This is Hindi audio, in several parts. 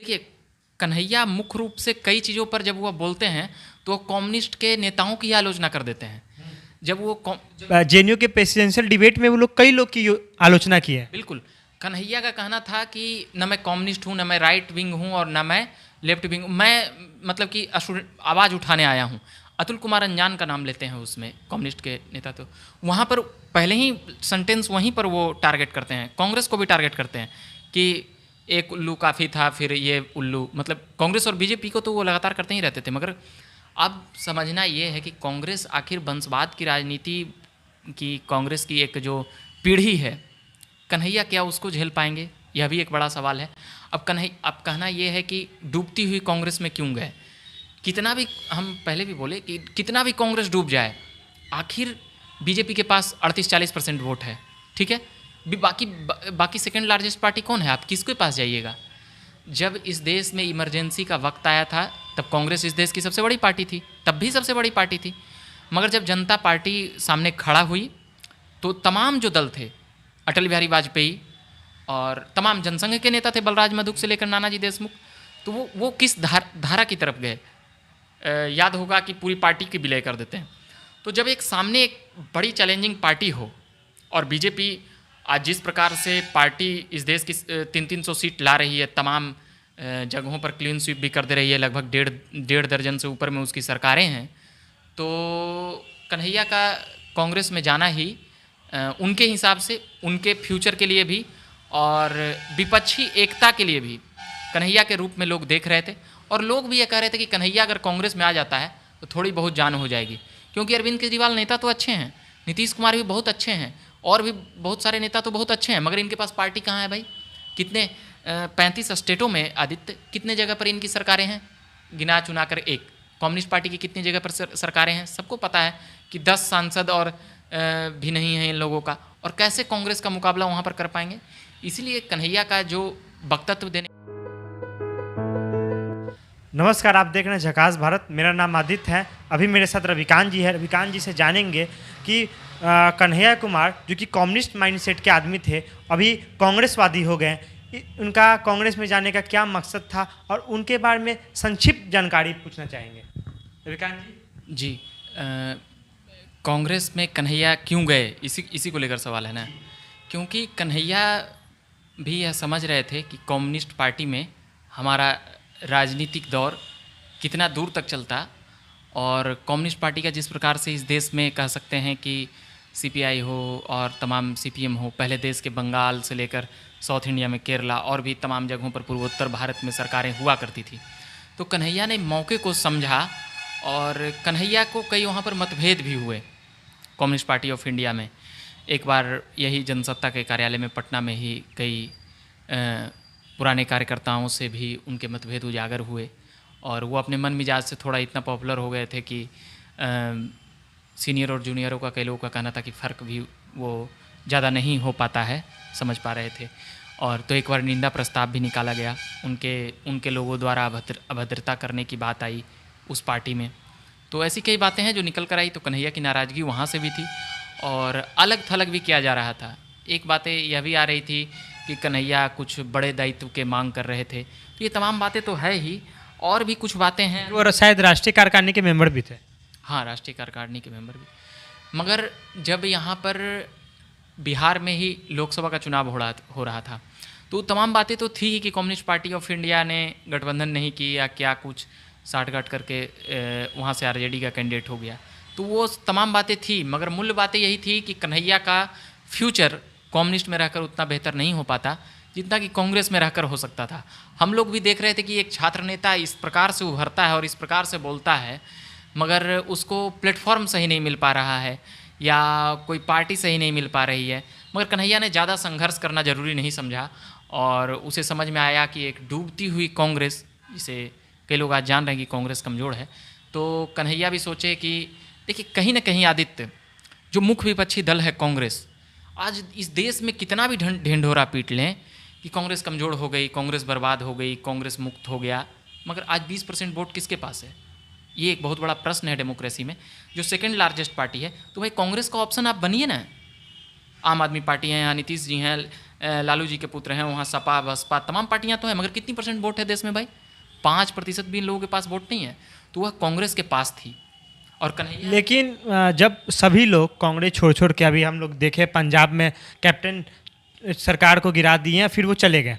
देखिए, कन्हैया मुख्य रूप से कई चीज़ों पर जब वो बोलते हैं तो वो कम्युनिस्ट के नेताओं की आलोचना कर देते हैं। जब वो जेएनयू के प्रेसिडेंशियल डिबेट में वो लोग कई लोग की आलोचना की है। बिल्कुल, कन्हैया का कहना था कि न मैं कम्युनिस्ट हूँ, न मैं राइट विंग हूँ और न मैं लेफ्ट विंग हूँ, मैं मतलब कि आवाज़ उठाने आया हूँ। अतुल कुमार अंजान का नाम लेते हैं उसमें, कम्युनिस्ट के नेता। तो वहाँ पर पहले ही सेंटेंस वहीं पर वो टारगेट करते हैं, कांग्रेस को भी टारगेट करते हैं कि एक उल्लू काफ़ी था, फिर ये उल्लू, मतलब कांग्रेस और बीजेपी को तो वो लगातार करते ही रहते थे। मगर अब समझना ये है कि कांग्रेस आखिर वंशवाद की राजनीति की, कांग्रेस की एक जो पीढ़ी है, कन्हैया क्या उसको झेल पाएंगे, यह भी एक बड़ा सवाल है। अब कहना यह है कि डूबती हुई कांग्रेस में क्यों गए। कितना भी, हम पहले भी बोले कि कितना भी कांग्रेस डूब जाए, आखिर बीजेपी के पास 38-40% वोट है, ठीक है। बाकी सेकंड लार्जेस्ट पार्टी कौन है, आप किसके पास जाइएगा। जब इस देश में इमरजेंसी का वक्त आया था तब कांग्रेस इस देश की सबसे बड़ी पार्टी थी, तब भी सबसे बड़ी पार्टी थी। मगर जब जनता पार्टी सामने खड़ा हुई तो तमाम जो दल थे, अटल बिहारी वाजपेयी और तमाम जनसंघ के नेता थे, बलराज मधुक से लेकर नानाजी देशमुख, तो वो किस धारा की तरफ गए। याद होगा कि पूरी पार्टी की विलय कर देते हैं। तो जब एक सामने एक बड़ी चैलेंजिंग पार्टी हो, और बीजेपी आज जिस प्रकार से पार्टी इस देश की 300-300 सीट ला रही है, तमाम जगहों पर क्लीन स्वीप भी कर दे रही है, लगभग डेढ़ दर्जन से ऊपर में उसकी सरकारें हैं, तो कन्हैया का कांग्रेस में जाना ही उनके हिसाब से उनके फ्यूचर के लिए भी और विपक्षी एकता के लिए भी कन्हैया के रूप में लोग देख रहे थे। और लोग भी ये कह रहे थे कि कन्हैया अगर कांग्रेस में आ जाता है तो थोड़ी बहुत जान हो जाएगी, क्योंकि अरविंद केजरीवाल नेता तो अच्छे हैं, नीतीश कुमार भी बहुत अच्छे हैं, और भी बहुत सारे नेता तो बहुत अच्छे हैं, मगर इनके पास पार्टी कहाँ है भाई। कितने 35 स्टेटों में आदित्य कितने जगह पर इनकी सरकारें हैं, गिना चुना कर। एक कम्युनिस्ट पार्टी की कितनी जगह पर सरकारें हैं, सबको पता है कि 10 सांसद और भी नहीं है इन लोगों का, और कैसे कांग्रेस का मुकाबला वहाँ पर कर पाएंगे। इसीलिए कन्हैया का जो वक्तत्व देने। नमस्कार, आप देख रहे हैं झकास भारत। मेरा नाम आदित्य है। अभी मेरे साथ रविकांत जी है। रविकांत जी से जानेंगे कि कन्हैया कुमार जो कि कम्युनिस्ट माइंडसेट के आदमी थे, अभी कांग्रेसवादी हो गए, उनका कांग्रेस में जाने का क्या मकसद था, और उनके बारे में संक्षिप्त जानकारी पूछना चाहेंगे। रविकांत जी, कांग्रेस में कन्हैया क्यों गए, इसी को लेकर सवाल है ना। क्योंकि कन्हैया भी यह समझ रहे थे कि कम्युनिस्ट पार्टी में हमारा राजनीतिक दौर कितना दूर तक चलता, और कम्युनिस्ट पार्टी का जिस प्रकार से इस देश में कह सकते हैं कि सीपीआई हो और तमाम सीपीएम हो, पहले देश के बंगाल से लेकर साउथ इंडिया में केरला और भी तमाम जगहों पर पूर्वोत्तर भारत में सरकारें हुआ करती थी। तो कन्हैया ने मौके को समझा, और कन्हैया को कई वहाँ पर मतभेद भी हुए कम्युनिस्ट पार्टी ऑफ इंडिया में। एक बार यही जनसत्ता के कार्यालय में पटना में ही कई पुराने कार्यकर्ताओं से भी उनके मतभेद उजागर हुए, और वो अपने मन मिजाज से थोड़ा इतना पॉपुलर हो गए थे कि सीनियर और जूनियरों का, कई लोगों का कहना था कि फ़र्क भी वो ज़्यादा नहीं हो पाता है, समझ पा रहे थे। और तो एक बार निंदा प्रस्ताव भी निकाला गया, उनके लोगों द्वारा अभद्रता करने की बात आई उस पार्टी में। तो ऐसी कई बातें हैं जो निकल कर आई। तो कन्हैया की नाराज़गी वहाँ से भी थी, और अलग थलग भी किया जा रहा था। एक बातें यह भी आ रही थी कि कन्हैया कुछ बड़े दायित्व के मांग कर रहे थे। तो ये तमाम बातें तो है ही, और भी कुछ बातें हैं। और शायद राष्ट्रीय कार्यकारिणी के मेंबर भी थे। हाँ, राष्ट्रीय कार्यकारिणी के मेंबर भी। मगर जब यहाँ पर बिहार में ही लोकसभा का चुनाव हो रहा था, तो तमाम बातें तो थी ही कि कम्युनिस्ट पार्टी ऑफ इंडिया ने गठबंधन नहीं की या क्या, कुछ साठगांठ करके वहाँ से आरजेडी का कैंडिडेट हो गया। तो वो तमाम बातें थी, मगर मूल बातें यही थी कि कन्हैया का फ्यूचर कम्युनिस्ट में रहकर उतना बेहतर नहीं हो पाता जितना कि कांग्रेस में रहकर हो सकता था। हम लोग भी देख रहे थे कि एक छात्र नेता इस प्रकार से उभरता है और इस प्रकार से बोलता है, मगर उसको प्लेटफॉर्म सही नहीं मिल पा रहा है या कोई पार्टी सही नहीं मिल पा रही है। मगर कन्हैया ने ज़्यादा संघर्ष करना ज़रूरी नहीं समझा, और उसे समझ में आया कि एक डूबती हुई कांग्रेस, जिसे कई लोग आज जान रहे हैं कि कांग्रेस कमज़ोर है, तो कन्हैया भी सोचे कि देखिए, कहीं ना कहीं आदित्य, जो मुख्य विपक्षी दल है कांग्रेस, आज इस देश में कितना भी ढिंढोरा पीट लें कि कांग्रेस कमज़ोर हो गई, कांग्रेस बर्बाद हो गई, कांग्रेस मुक्त हो गया, मगर आज 20% वोट किसके पास है? ये एक बहुत बड़ा प्रश्न है डेमोक्रेसी में। जो सेकंड लार्जेस्ट पार्टी है, तो भाई कांग्रेस का ऑप्शन आप बनिए ना। आम आदमी पार्टी है, यहाँ नीतीश जी हैं, लालू जी के पुत्र हैं, वहाँ सपा बसपा तमाम पार्टियाँ तो हैं, मगर कितनी परसेंट वोट है देश में भाई? 5% भी इन लोगों के पास वोट नहीं है। तो वह कांग्रेस के पास थी। और कन्हैया लेकिन जब सभी लोग कांग्रेस छोड़ छोड़ के, अभी हम लोग देखे पंजाब में कैप्टन सरकार को गिरा दिए हैं, फिर वो चले गए।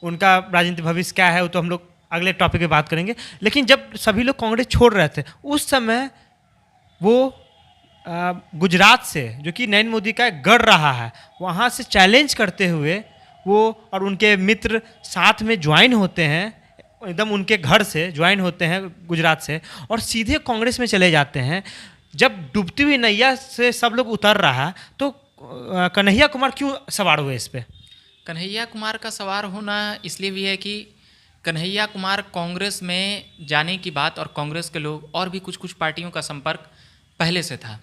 उनका राजनीतिक भविष्य क्या है वो तो हम लोग अगले टॉपिक पे बात करेंगे। लेकिन जब सभी लोग कांग्रेस छोड़ रहे थे उस समय वो गुजरात से, जो कि नरेंद्र मोदी का एक गढ़ रहा है, वहाँ से चैलेंज करते हुए वो और उनके मित्र साथ में ज्वाइन होते हैं, एकदम उनके घर से ज्वाइन होते हैं गुजरात से, और सीधे कांग्रेस में चले जाते हैं। जब डूबती हुई नैया से सब लोग उतर रहा है तो कन्हैया कुमार क्यों सवार हुए इस पे? कन्हैया कुमार का सवार होना इसलिए भी है कि कन्हैया कुमार कांग्रेस में जाने की बात, और कांग्रेस के लोग और भी कुछ कुछ पार्टियों का संपर्क पहले से था।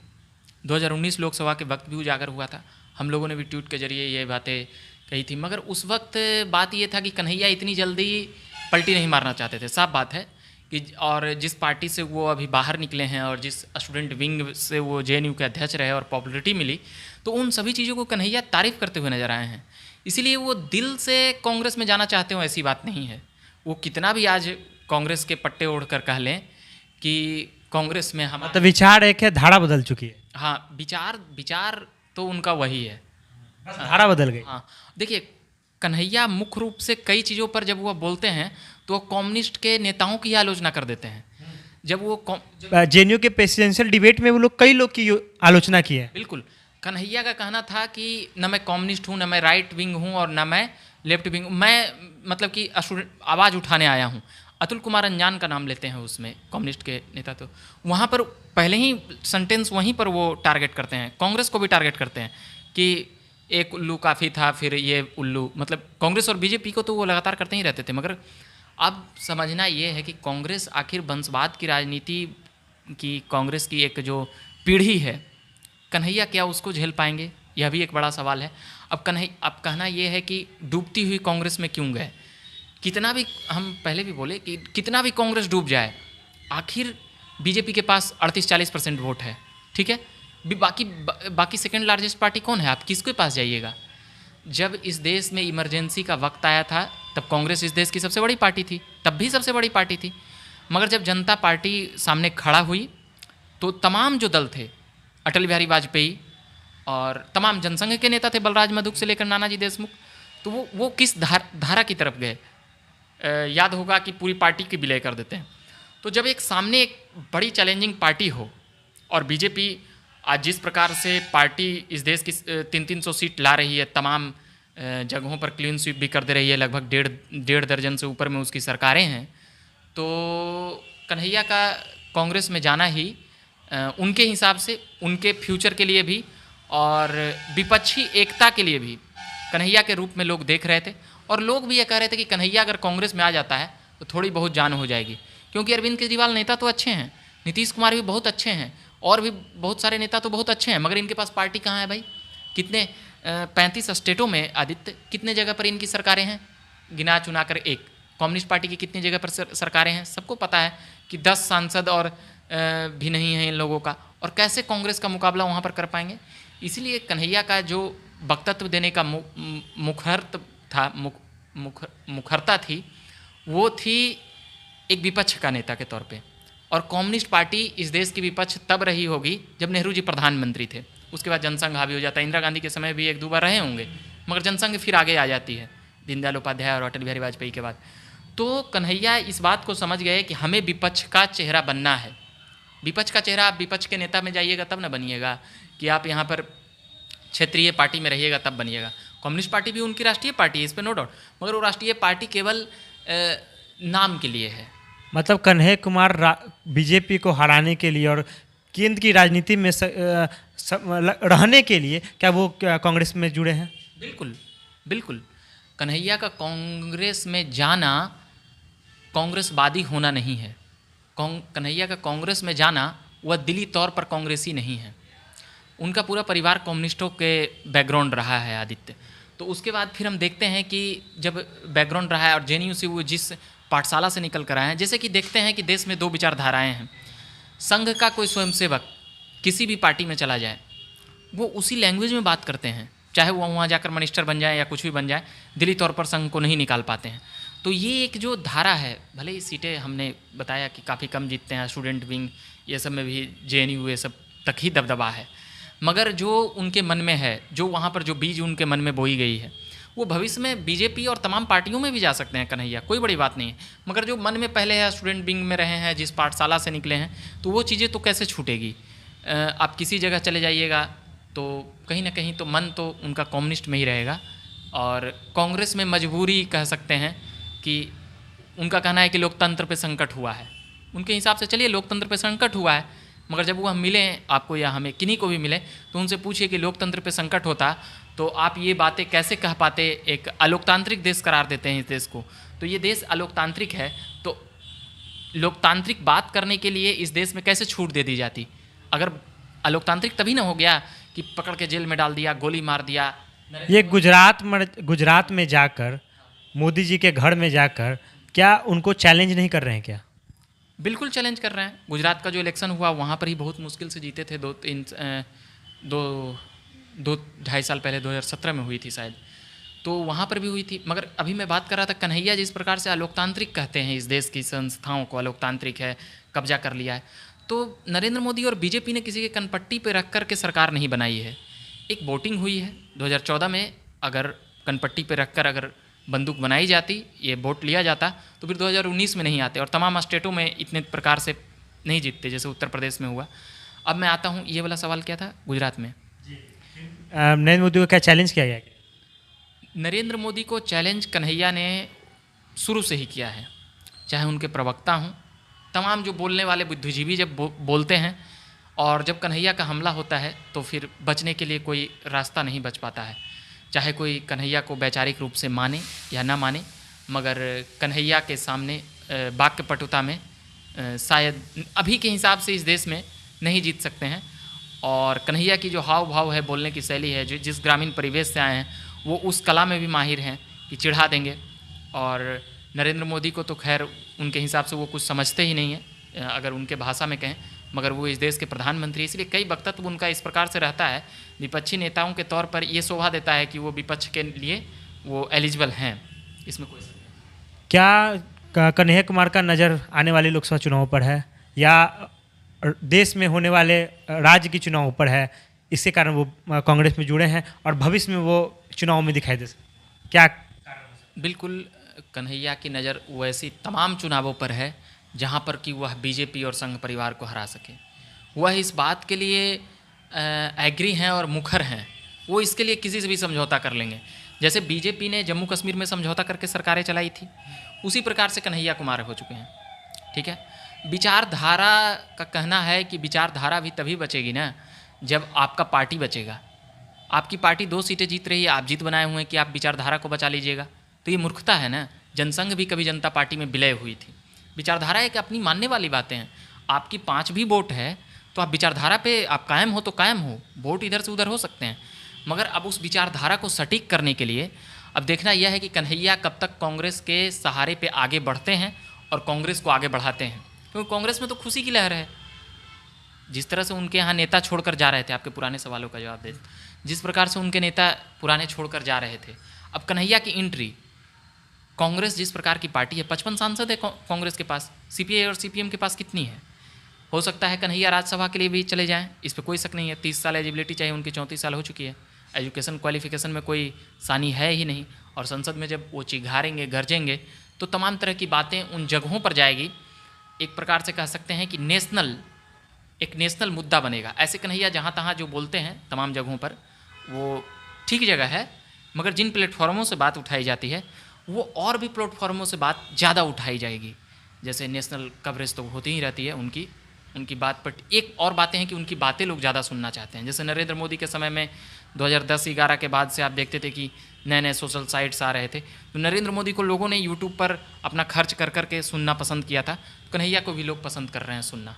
2019 लोकसभा के वक्त भी उजागर हुआ था, हम लोगों ने भी ट्वीट के जरिए ये बातें कही थी। मगर उस वक्त बात ये था कि कन्हैया इतनी जल्दी पलटी नहीं मारना चाहते थे, साफ बात है कि। और जिस पार्टी से वो अभी बाहर निकले हैं और जिस स्टूडेंट विंग से वो जेएनयू के अध्यक्ष रहे और पॉपुलरिटी मिली, तो उन सभी चीज़ों को कन्हैया तारीफ़ करते हुए नजर आए हैं। इसीलिए वो दिल से कांग्रेस में जाना चाहते हो ऐसी बात नहीं है। वो कितना भी आज कांग्रेस के पट्टे ओढ़ कर कह लें कि कांग्रेस में हमारा तो विचार एक है, धारा बदल चुकी है। हाँ, विचार तो उनका वही है, धारा बदल गई। हाँ। देखिए, कन्हैया मुख्य रूप से कई चीज़ों पर जब वो बोलते हैं तो वो कम्युनिस्ट के नेताओं की आलोचना कर देते हैं। जब वो जेएनयू के प्रेसिडेंशियल डिबेट में वो लोग कई लोग की आलोचना की है। बिल्कुल, कन्हैया का कहना था कि न मैं कम्युनिस्ट हूँ, न मैं राइट विंग हूँ और न मैं लेफ्ट विंग। मैं मतलब कि आवाज़ उठाने आया हूँ। अतुल कुमार अंजान का नाम लेते हैं उसमें, कम्युनिस्ट के नेता। तो वहाँ पर पहले ही सेंटेंस वहीं पर वो टारगेट करते हैं, कांग्रेस को भी टारगेट करते हैं कि एक उल्लू काफ़ी था, फिर ये उल्लू। मतलब कांग्रेस और बीजेपी को तो वो लगातार करते ही रहते थे। मगर अब समझना ये है कि कांग्रेस आखिर वंशवाद की राजनीति की, कांग्रेस की एक जो पीढ़ी है, कन्हैया क्या उसको झेल पाएंगे, यह भी एक बड़ा सवाल है। अब कहना ये है कि डूबती हुई कांग्रेस में क्यों गए। कितना भी, हम पहले भी बोले कि कितना भी कांग्रेस डूब जाए, आखिर बीजेपी के पास 38-40% वोट है, ठीक है। बाकी सेकंड लार्जेस्ट पार्टी कौन है? आप किसके पास जाइएगा? जब इस देश में इमरजेंसी का वक्त आया था तब कांग्रेस इस देश की सबसे बड़ी पार्टी थी, तब भी सबसे बड़ी पार्टी थी। मगर जब जनता पार्टी सामने खड़ा हुई तो तमाम जो दल थे, अटल बिहारी वाजपेयी और तमाम जनसंघ के नेता थे, बलराज मधुक से लेकर नानाजी देशमुख, तो वो किस धारा की तरफ गए? याद होगा कि पूरी पार्टी की विलय कर देते हैं। तो जब एक सामने एक बड़ी चैलेंजिंग पार्टी हो, और बीजेपी आज जिस प्रकार से पार्टी इस देश की 300 सीट ला रही है, तमाम जगहों पर क्लीन स्वीप भी कर दे रही है, लगभग डेढ़ दर्जन से ऊपर में उसकी सरकारें हैं, तो कन्हैया का कांग्रेस में जाना ही उनके हिसाब से उनके फ्यूचर के लिए भी और विपक्षी एकता के लिए भी कन्हैया के रूप में लोग देख रहे थे। और लोग भी ये कह रहे थे कि कन्हैया अगर कांग्रेस में आ जाता है तो थोड़ी बहुत जान हो जाएगी, क्योंकि अरविंद केजरीवाल नेता तो अच्छे हैं, नीतीश कुमार भी बहुत अच्छे हैं, और भी बहुत सारे नेता तो बहुत अच्छे हैं, मगर इनके पास पार्टी कहाँ है भाई? कितने 35 स्टेटों में आदित्य कितने जगह पर इनकी सरकारें हैं? गिना चुना कर एक। कम्युनिस्ट पार्टी की कितनी जगह पर सरकारें हैं? सबको पता है कि 10 सांसद और भी नहीं है इन लोगों का, और कैसे कांग्रेस का मुकाबला वहाँ पर कर पाएंगे? इसीलिए कन्हैया का जो वक्तत्व देने का मुखरता थी, वो थी एक विपक्ष का नेता के तौर पे। और कम्युनिस्ट पार्टी इस देश की विपक्ष तब रही होगी जब नेहरू जी प्रधानमंत्री थे, उसके बाद जनसंघ हावी हो जाता है। इंदिरा गांधी के समय भी 1-2 बार रहे होंगे, मगर जनसंघ फिर आगे आ जाती है दीनदयाल उपाध्याय और अटल बिहारी वाजपेयी के बाद। तो कन्हैया इस बात को समझ गए कि हमें विपक्ष का चेहरा बनना है। विपक्ष का चेहरा, आप विपक्ष के नेता में जाइएगा तब ना बनिएगा, कि आप यहाँ पर क्षेत्रीय पार्टी में रहिएगा तब बनिएगा। कम्युनिस्ट पार्टी भी उनकी राष्ट्रीय पार्टी है, इस पर नो डाउट, मगर वो राष्ट्रीय पार्टी केवल नाम के लिए है। मतलब कन्हैया कुमार बीजेपी को हराने के लिए और केंद्र की राजनीति में रहने के लिए क्या वो कांग्रेस में जुड़े हैं? बिल्कुल बिल्कुल। कन्हैया का कांग्रेस में जाना कांग्रेसवादी होना नहीं है। कन्हैया का कांग्रेस में जाना वह दिली तौर पर कांग्रेसी नहीं है। उनका पूरा परिवार कम्युनिस्टों के बैकग्राउंड रहा है आदित्य। तो उसके बाद फिर हम देखते हैं कि जब बैकग्राउंड रहा है और जेएनयू से वो जिस पाठशाला से निकल कर आए हैं, जैसे कि देखते हैं कि देश में 2 विचारधाराएं हैं। संघ का कोई स्वयंसेवक किसी भी पार्टी में चला जाए, वो उसी लैंग्वेज में बात करते हैं, चाहे वो वहाँ जाकर मिनिस्टर बन जाए या कुछ भी बन जाए, दिली तौर पर संघ को नहीं निकाल पाते हैं। तो ये एक जो धारा है, भले ही सीटें हमने बताया कि काफ़ी कम जीतते हैं, स्टूडेंट विंग ये सब में भी JNU ये सब तक ही दबदबा है, मगर जो उनके मन में है, जो वहाँ पर जो बीज उनके मन में बोई गई है, वो भविष्य में बीजेपी और तमाम पार्टियों में भी जा सकते हैं कन्हैया, कोई बड़ी बात नहीं है। मगर जो मन में पहले है, स्टूडेंट विंग में रहे हैं, जिस पाठशाला से निकले हैं, तो वो चीज़ें तो कैसे छूटेगी। आप किसी जगह चले जाइएगा तो कहीं ना कहीं तो मन तो उनका कम्युनिस्ट में ही रहेगा। और कांग्रेस में मजबूरी कह सकते हैं कि उनका कहना है कि लोकतंत्र पे संकट हुआ है। उनके हिसाब से चलिए लोकतंत्र पे संकट हुआ है, मगर जब वो हम मिलें आपको या हमें किन्हीं को भी मिले तो उनसे पूछिए कि लोकतंत्र पे संकट होता तो आप ये बातें कैसे कह पाते। एक अलोकतांत्रिक देश करार देते हैं इस देश को, तो ये देश अलोकतांत्रिक है, तो लोकतांत्रिक बात करने के लिए इस देश में कैसे छूट दे दी जाती। अगर अलोकतांत्रिक तभी ना हो गया कि पकड़ के जेल में डाल दिया, गोली मार दिया। ये गुजरात में जाकर, मोदी जी के घर में जाकर, क्या उनको चैलेंज नहीं कर रहे हैं क्या? बिल्कुल चैलेंज कर रहे हैं। गुजरात का जो इलेक्शन हुआ वहाँ पर ही बहुत मुश्किल से जीते थे, 2-2.5 साल पहले 2017 में हुई थी शायद, तो वहाँ पर भी हुई थी। मगर अभी मैं बात कर रहा था कन्हैया जिस प्रकार से अलोकतांत्रिक कहते हैं इस देश की संस्थाओं को, अलोकतांत्रिक है, कब्जा कर लिया है, तो नरेंद्र मोदी और बीजेपी ने किसी के कनपट्टी पे रख कर के सरकार नहीं बनाई है। एक वोटिंग हुई है 2014 में, अगर कनपट्टी पे रख कर अगर बंदूक बनाई जाती, ये वोट लिया जाता, तो फिर 2019 में नहीं आते और तमाम स्टेटों में इतने प्रकार से नहीं जीतते जैसे उत्तर प्रदेश में हुआ। अब मैं आता हूँ, ये वाला सवाल क्या था गुजरात में? नरेंद्र मोदी को क्या चैलेंज किया गया? नरेंद्र मोदी को चैलेंज कन्हैया ने शुरू से ही किया है, चाहे उनके प्रवक्ता हों, तमाम जो बोलने वाले बुद्धिजीवी जब बोलते हैं और जब कन्हैया का हमला होता है तो फिर बचने के लिए कोई रास्ता नहीं बच पाता है। चाहे कोई कन्हैया को वैचारिक रूप से माने या ना माने, मगर कन्हैया के सामने वाक्य पटुता में शायद अभी के हिसाब से इस देश में नहीं जीत सकते हैं। और कन्हैया की जो हाव भाव है, बोलने की शैली है, जो जिस ग्रामीण परिवेश से आए हैं वो उस कला में भी माहिर हैं कि चिढ़ा देंगे। और नरेंद्र मोदी को तो खैर उनके हिसाब से वो कुछ समझते ही नहीं है अगर उनके भाषा में कहें, मगर वो इस देश के प्रधानमंत्री, इसलिए कई वक्तत्व उनका इस प्रकार से रहता है, विपक्षी नेताओं के तौर पर ये शोभा देता है कि वो विपक्ष के लिए वो एलिजिबल हैं। इसमें कोई क्या कन्हैया कुमार का नज़र आने वाले लोकसभा चुनावों पर है या देश में होने वाले राज्य की चुनावों पर है, इसके कारण वो कांग्रेस में जुड़े हैं और भविष्य में वो चुनाव में दिखाई दे सकते? क्या बिल्कुल कन्हैया की नज़र वैसी तमाम चुनावों पर है जहाँ पर कि वह बीजेपी और संघ परिवार को हरा सके। वह इस बात के लिए एग्री हैं और मुखर हैं, वो इसके लिए किसी से भी समझौता कर लेंगे। जैसे बीजेपी ने जम्मू कश्मीर में समझौता करके सरकारें चलाई थी, उसी प्रकार से कन्हैया कुमार हो चुके हैं। ठीक है, विचारधारा का कहना है कि विचारधारा भी तभी बचेगी ना जब आपका पार्टी बचेगा। आपकी पार्टी 2 सीटें जीत रही है, आप जीत बनाए हुए हैं कि आप विचारधारा को बचा लीजिएगा, तो ये मूर्खता है ना। जनसंघ भी कभी जनता पार्टी में विलय हुई थी। विचारधारा एक अपनी मानने वाली बातें हैं। आपकी 5 भी वोट है तो आप विचारधारा पे आप कायम हो तो कायम हो, वोट इधर से उधर हो सकते हैं, मगर अब उस विचारधारा को सटीक करने के लिए अब देखना यह है कि कन्हैया कब तक कांग्रेस के सहारे पे आगे बढ़ते हैं और कांग्रेस को आगे बढ़ाते हैं। क्योंकि कांग्रेस में तो खुशी की लहर है। जिस तरह से उनके यहाँ नेता छोड़कर जा रहे थे, आपके पुराने सवालों का जवाब दे, जिस प्रकार से उनके नेता पुराने छोड़कर जा रहे थे, अब कन्हैया की एंट्री, कांग्रेस जिस प्रकार की पार्टी है, 55 सांसद है कांग्रेस के पास, सीपीआई और सीपीएम के पास कितनी है? हो सकता है कन्हैया राज्यसभा के लिए भी चले जाएं, इस पर कोई शक नहीं है। 30 साल एलिजिबिलिटी चाहिए, उनकी 34 साल हो चुकी है। एजुकेशन क्वालिफिकेशन में कोई सानी है ही नहीं। और संसद में जब वो चिघारेंगे, गरजेंगे, तो तमाम तरह की बातें उन जगहों पर जाएगी। एक प्रकार से कह सकते हैं कि एक नेशनल मुद्दा बनेगा। ऐसे कन्हैया जहाँ तहाँ जो बोलते हैं तमाम जगहों पर, वो ठीक जगह है, मगर जिन प्लेटफॉर्मों से बात उठाई जाती है वो और भी प्लेटफॉर्मों से बात ज़्यादा उठाई जाएगी। जैसे नेशनल कवरेज तो होती ही रहती है उनकी बात पर। एक और बातें हैं कि उनकी बातें लोग ज़्यादा सुनना चाहते हैं। जैसे नरेंद्र मोदी के समय में 2010-11 के बाद से आप देखते थे कि नए नए सोशल साइट्स आ रहे थे, तो नरेंद्र मोदी को लोगों ने यूट्यूब पर अपना खर्च कर करके सुनना पसंद किया था। कन्हैया को भी लोग पसंद कर रहे हैं सुनना।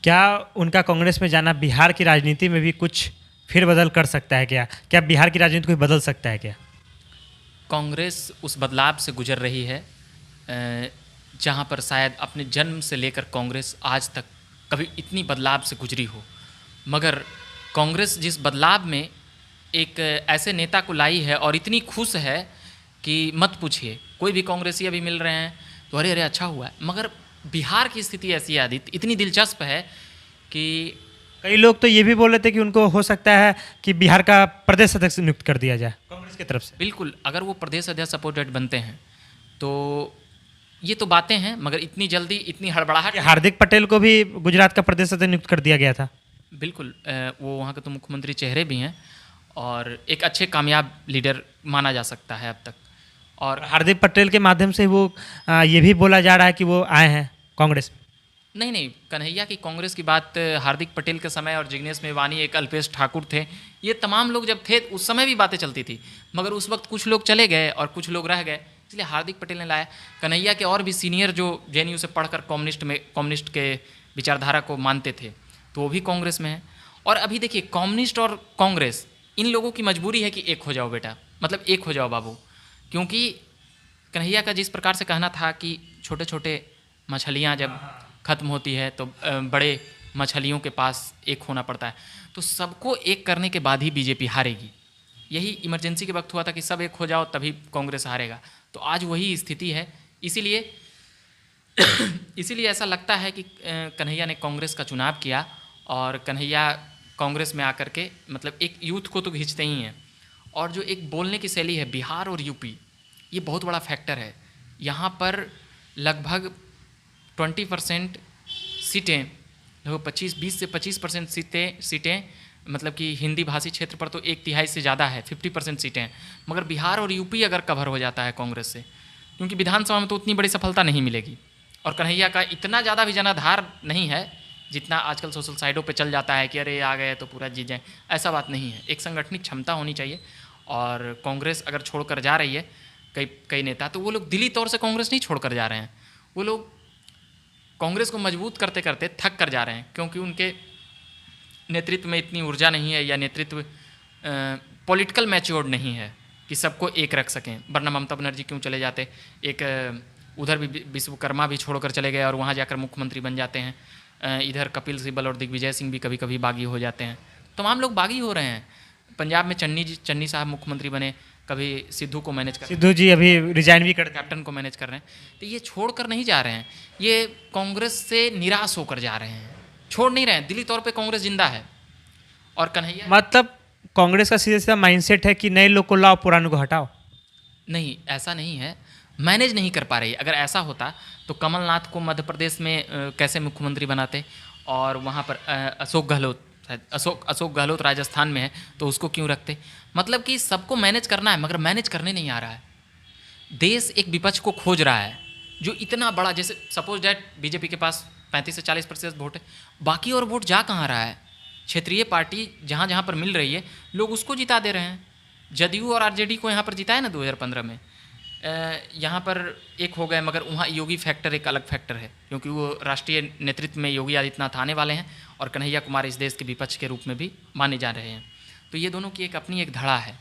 क्या उनका कांग्रेस में जाना बिहार की राजनीति में भी कुछ फेरबदल कर सकता है? क्या बिहार की राजनीति को बदल सकता है क्या? कांग्रेस उस बदलाव से गुजर रही है जहां पर शायद अपने जन्म से लेकर कांग्रेस आज तक कभी इतनी बदलाव से गुजरी हो। मगर कांग्रेस जिस बदलाव में एक ऐसे नेता को लाई है और इतनी खुश है कि मत पूछिए। कोई भी कांग्रेसी अभी मिल रहे हैं तो अरे अरे अच्छा हुआ है। मगर बिहार की स्थिति ऐसी है आदित्य, इतनी दिलचस्प है कि कई लोग तो ये भी बोल रहे थे कि उनको हो सकता है कि बिहार का प्रदेश अध्यक्ष नियुक्त कर दिया जाए कांग्रेस की तरफ से। बिल्कुल, अगर वो प्रदेश अध्यक्ष सपोर्टेड बनते हैं तो ये तो बातें हैं, मगर इतनी जल्दी इतनी हड़बड़ाहट। कि हार्दिक पटेल को भी गुजरात का प्रदेश अध्यक्ष नियुक्त कर दिया गया था। बिल्कुल, वो वहाँ के तो मुख्यमंत्री चेहरे भी हैं और एक अच्छे कामयाब लीडर माना जा सकता है अब तक। और हार्दिक पटेल के माध्यम से वो ये भी बोला जा रहा है कि वो आए हैं कांग्रेस में। नहीं, कन्हैया की कांग्रेस की बात हार्दिक पटेल के समय और जिग्नेश मेवानी, एक अल्पेश ठाकुर थे, ये तमाम लोग जब थे उस समय भी बातें चलती थी। मगर उस वक्त कुछ लोग चले गए और कुछ लोग रह गए, इसलिए हार्दिक पटेल ने लाया। कन्हैया के और भी सीनियर जो जेएनयू से पढ़कर कम्युनिस्ट के विचारधारा को मानते थे तो वो भी कांग्रेस में है। और अभी देखिए, कम्युनिस्ट और कांग्रेस, इन लोगों की मजबूरी है कि एक हो जाओ बेटा, मतलब एक हो जाओ बाबू। क्योंकि कन्हैया का जिस प्रकार से कहना था कि छोटे छोटे मछलियाँ जब खत्म होती है तो बड़े मछलियों के पास एक होना पड़ता है, तो सबको एक करने के बाद ही बीजेपी हारेगी। यही इमरजेंसी के वक्त हुआ था कि सब एक हो जाओ तभी कांग्रेस हारेगा। तो आज वही स्थिति है। इसीलिए ऐसा लगता है कि कन्हैया ने कांग्रेस का चुनाव किया और कन्हैया कांग्रेस में आकर के मतलब एक यूथ को तो खींचते ही हैं। और जो एक बोलने की शैली है, बिहार और यूपी, ये बहुत बड़ा फैक्टर है। यहाँ पर लगभग 20% सीटें, लगभग 20 से 25% सीटें मतलब कि हिंदी भाषी क्षेत्र पर तो 1/3 से ज़्यादा है, 50% सीटें। मगर बिहार और यूपी अगर कवर हो जाता है कांग्रेस से, क्योंकि विधानसभा में तो उतनी बड़ी सफलता नहीं मिलेगी और कन्हैया का इतना ज़्यादा भी जनाधार नहीं है जितना आजकल सोशल साइडों पे चल जाता है कि अरे आ गए तो पूरा जीत जाए। ऐसा बात नहीं है, एक संगठनिक क्षमता होनी चाहिए। और कांग्रेस अगर छोड़कर जा रही है कई नेता, तो वो लोग दिली तौर से कांग्रेस नहीं छोड़कर जा रहे हैं, वो लोग कांग्रेस को मजबूत करते करते थक कर जा रहे हैं, क्योंकि उनके नेतृत्व में इतनी ऊर्जा नहीं है या नेतृत्व पॉलिटिकल मैच्योर्ड नहीं है कि सबको एक रख सकें। वरना ममता बनर्जी क्यों चले जाते, एक उधर भी विश्वकर्मा भी छोड़कर चले गए और वहाँ जाकर मुख्यमंत्री बन जाते हैं। इधर कपिल सिब्बल और दिग्विजय सिंह भी कभी कभी बागी हो जाते हैं। तमाम लोग बागी हो रहे हैं। पंजाब में चन्नी साहब मुख्यमंत्री बने, कभी सिद्धू को मैनेज कर, सिद्धू जी अभी रिजाइन भी कर, कैप्टन को मैनेज कर रहे हैं। तो ये छोड़ कर नहीं जा रहे हैं, ये कांग्रेस से निराश होकर जा रहे हैं, छोड़ नहीं रहे हैं। दिली तौर पे कांग्रेस जिंदा है। और कन्हैया मतलब कांग्रेस का सीधा सीधा माइंडसेट है कि नए लोग को लाओ, पुराने को हटाओ। नहीं, ऐसा नहीं है, मैनेज नहीं कर पा रही है। अगर ऐसा होता तो कमलनाथ को मध्य प्रदेश में कैसे मुख्यमंत्री बनाते, और वहाँ पर अशोक गहलोत राजस्थान में है तो उसको क्यों रखते। मतलब कि सबको मैनेज करना है, मगर मैनेज करने नहीं आ रहा है। देश एक विपक्ष को खोज रहा है जो इतना बड़ा, जैसे सपोज डैट बीजेपी के पास 35 से 40% वोट है, बाकी और वोट जा कहाँ रहा है। क्षेत्रीय पार्टी जहाँ जहाँ पर मिल रही है लोग उसको जिता दे रहे हैं। जदयू और आरजेडी को यहाँ पर जिताया ना 2015 में, यहाँ पर एक हो गए, मगर वहाँ योगी फैक्टर एक अलग फैक्टर है, क्योंकि वो राष्ट्रीय नेतृत्व में योगी आदित्यनाथ आने वाले हैं और कन्हैया कुमार इस देश के विपक्ष के रूप में भी माने जा रहे हैं। तो ये दोनों की एक अपनी एक धड़ा है।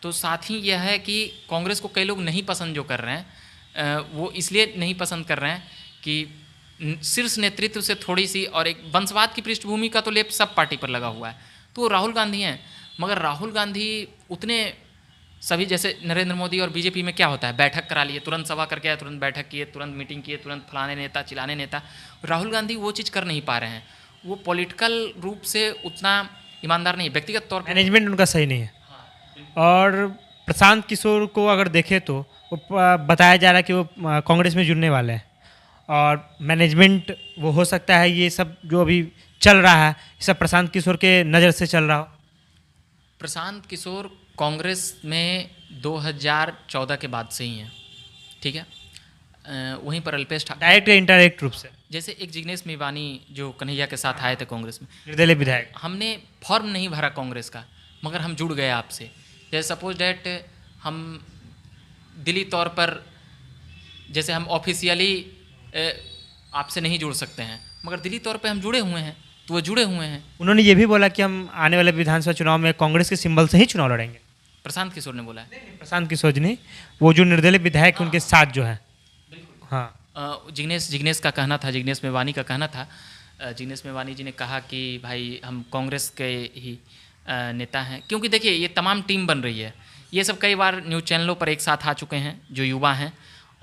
तो साथ ही यह है कि कांग्रेस को कई लोग नहीं पसंद जो कर रहे हैं, वो इसलिए नहीं पसंद कर रहे हैं कि शीर्ष नेतृत्व से थोड़ी सी और एक वंशवाद की पृष्ठभूमि का तो लेप सब पार्टी पर लगा हुआ है। तो राहुल गांधी हैं, मगर राहुल गांधी उतने सभी जैसे नरेंद्र मोदी और बीजेपी में क्या होता है, बैठक करा लिए, तुरंत सभा करके आए, तुरंत बैठक किए, तुरंत मीटिंग किए, तुरंत फलाने नेता चिलाने नेता। राहुल गांधी वो चीज़ कर नहीं पा रहे हैं। वो पॉलिटिकल रूप से उतना ईमानदार नहीं है, व्यक्तिगत तौर पर मैनेजमेंट उनका सही नहीं है। और प्रशांत किशोर को अगर देखें तो वो बताया जा रहा है कि वो कांग्रेस में जुड़ने वाले हैं, और मैनेजमेंट वो हो सकता है ये सब जो अभी चल रहा है ये सब प्रशांत किशोर के नज़र से चल रहा हो। प्रशांत किशोर कांग्रेस में 2014 के बाद से ही हैं, ठीक है। वहीं पर अल्पेश ठाकुर डायरेक्ट या इनडायरेक्ट रूप से, जैसे एक जिग्नेश मेवानी जो कन्हैया के साथ आए थे कांग्रेस में, निर्दलीय विधायक, हमने फॉर्म नहीं भरा कांग्रेस का, मगर हम जुड़ गए आपसे। जैसे सपोज डैट हम दिली तौर पर, जैसे हम ऑफिशियली आपसे नहीं जुड़ सकते हैं, मगर दिली तौर पे हम जुड़े हुए हैं, तो वो जुड़े हुए हैं। उन्होंने ये भी बोला कि हम आने वाले विधानसभा चुनाव में कांग्रेस के सिंबल से ही चुनाव लड़ेंगे। प्रशांत किशोर ने बोला है। प्रशांत किशोर जी नहीं, वो जो निर्दलीय विधायक उनके साथ जो है। हाँ, जिग्नेश का कहना था, जिग्नेश मेवानी का कहना था, जिग्नेश मेवानी जी ने कहा कि भाई हम कांग्रेस के ही नेता हैं, क्योंकि देखिए ये तमाम टीम बन रही है। ये सब कई बार न्यूज़ चैनलों पर एक साथ आ चुके हैं जो युवा हैं,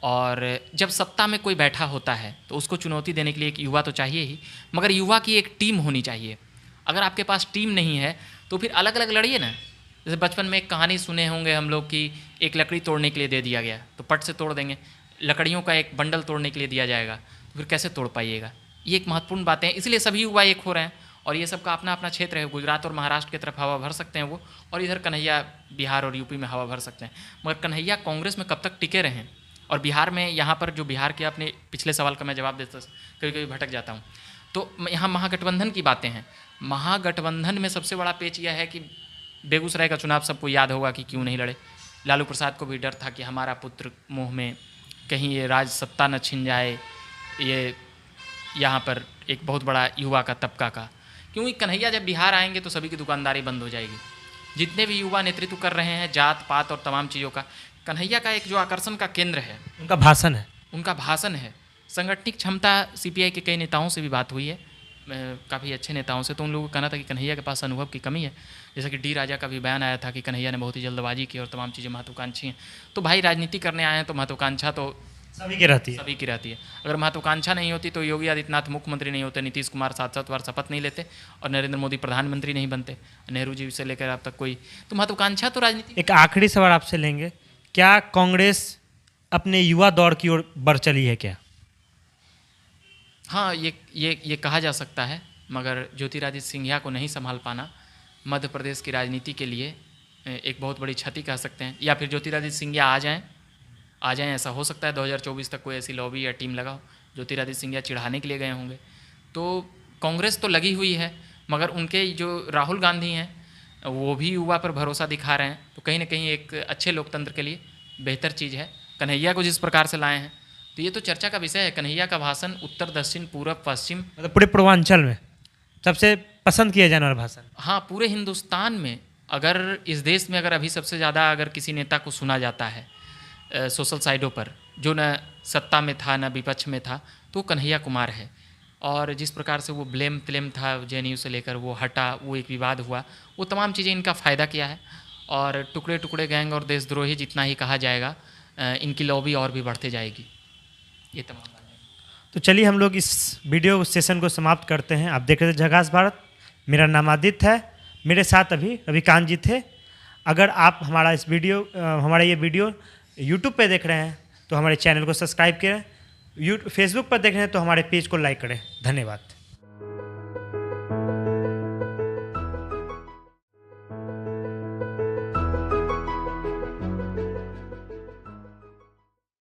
और जब सत्ता में कोई बैठा होता है तो उसको चुनौती देने के लिए एक युवा तो चाहिए ही, मगर युवा की एक टीम होनी चाहिए। अगर आपके पास टीम नहीं है तो फिर अलग अलग लड़िए ना। जैसे बचपन में एक कहानी सुने होंगे हम लोग कि एक लकड़ी तोड़ने के लिए दे दिया गया तो पट से तोड़ देंगे, लकड़ियों का एक बंडल तोड़ने के लिए दिया जाएगा तो फिर कैसे तोड़ पाइएगा। ये एक महत्वपूर्ण बातें हैं, इसलिए सभी युवा एक हो रहे हैं, और ये सबका अपना अपना क्षेत्र है। गुजरात और महाराष्ट्र की तरफ हवा भर सकते हैं वो, और इधर कन्हैया बिहार और यूपी में हवा भर सकते हैं, मगर कन्हैया कांग्रेस में कब तक टिके रहें। और बिहार में, यहाँ पर जो बिहार के अपने पिछले सवाल का मैं जवाब देता कभी कभी भटक जाता हूँ, तो यहाँ महागठबंधन की बातें हैं। महागठबंधन में सबसे बड़ा पेच यह है कि बेगूसराय का चुनाव सबको याद होगा कि क्यों नहीं लड़े। लालू प्रसाद को भी डर था कि हमारा पुत्र मुँह में कहीं ये राज सत्ता न छिन जाए, ये यहाँ पर एक बहुत बड़ा युवा का तबका का, क्योंकि कन्हैया जब बिहार आएंगे तो सभी की दुकानदारी बंद हो जाएगी। जितने भी युवा नेतृत्व कर रहे हैं जात पात और तमाम चीज़ों का, कन्हैया का एक जो आकर्षण का केंद्र है उनका भाषण है, उनका भाषण है। संगठनिक क्षमता, सीपीआई के कई नेताओं से भी बात हुई है, काफ़ी अच्छे नेताओं से, तो उन लोगों को कहना था कि कन्हैया के पास अनुभव की कमी है। जैसा कि डी राजा का भी बयान आया था कि कन्हैया ने बहुत ही जल्दबाजी की और तमाम चीज़ें महत्वाकांक्षी हैं। तो भाई राजनीति करने आए हैं तो महत्वाकांक्षा तो सभी की रहती है। सभी की रहती है। अगर महत्वाकांक्षा नहीं होती तो योगी आदित्यनाथ मुख्यमंत्री नहीं होते, नीतीश कुमार 7-7 बार शपथ नहीं लेते, और नरेंद्र मोदी प्रधानमंत्री नहीं बनते, नेहरू जी से लेकर अब तक कोई। तो महत्वाकांक्षा तो राजनीति। एक आखिरी सवाल आपसे लेंगे, क्या कांग्रेस अपने युवा दौर की ओर बढ़ चली है क्या? हाँ, ये कहा जा सकता है, मगर ज्योतिरादित्य सिंधिया को नहीं संभाल पाना मध्य प्रदेश की राजनीति के लिए एक बहुत बड़ी क्षति कह सकते हैं। या फिर ज्योतिरादित्य सिंधिया आ जाएं, ऐसा हो सकता है 2024 तक कोई ऐसी लॉबी या टीम लगा हो। ज्योतिरादित्य सिंधिया चिढ़ाने के लिए गए होंगे। तो कांग्रेस तो लगी हुई है, मगर उनके जो राहुल गांधी हैं वो भी युवा पर भरोसा दिखा रहे हैं, तो कहीं ना कहीं एक अच्छे लोकतंत्र के लिए बेहतर चीज़ है। कन्हैया को जिस प्रकार से लाए हैं तो ये तो चर्चा का विषय है। कन्हैया का भाषण उत्तर, दक्षिण, पूर्व, पश्चिम, मतलब पूरे पूर्वांचल में सबसे पसंद किया जाने वाला भाषण। हाँ, पूरे हिंदुस्तान में, अगर इस देश में अगर अभी सबसे ज़्यादा अगर किसी नेता को सुना जाता है सोशल साइडों पर, जो न सत्ता में था न विपक्ष में था, तो कन्हैया कुमार है। और जिस प्रकार से वो ब्लेम क्लेम था जेएनयू से लेकर, वो हटा, वो एक विवाद हुआ, वो तमाम चीज़ें इनका फ़ायदा किया है। और टुकड़े टुकड़े गैंग और देशद्रोही जितना ही कहा जाएगा, इनकी लॉबी और भी बढ़ते जाएगी। ये तमाम बातें। तो चलिए हम लोग इस वीडियो सेशन को समाप्त करते हैं। आप देख रहे थे झकास भारत, मेरा नाम आदित्य है, मेरे साथ अभी रविकांत जी थे। अगर आप हमारा ये वीडियो यूट्यूब पे देख रहे हैं तो हमारे चैनल को सब्सक्राइब करें, फेसबुक पर देख रहे हैं तो हमारे पेज को लाइक करें। धन्यवाद।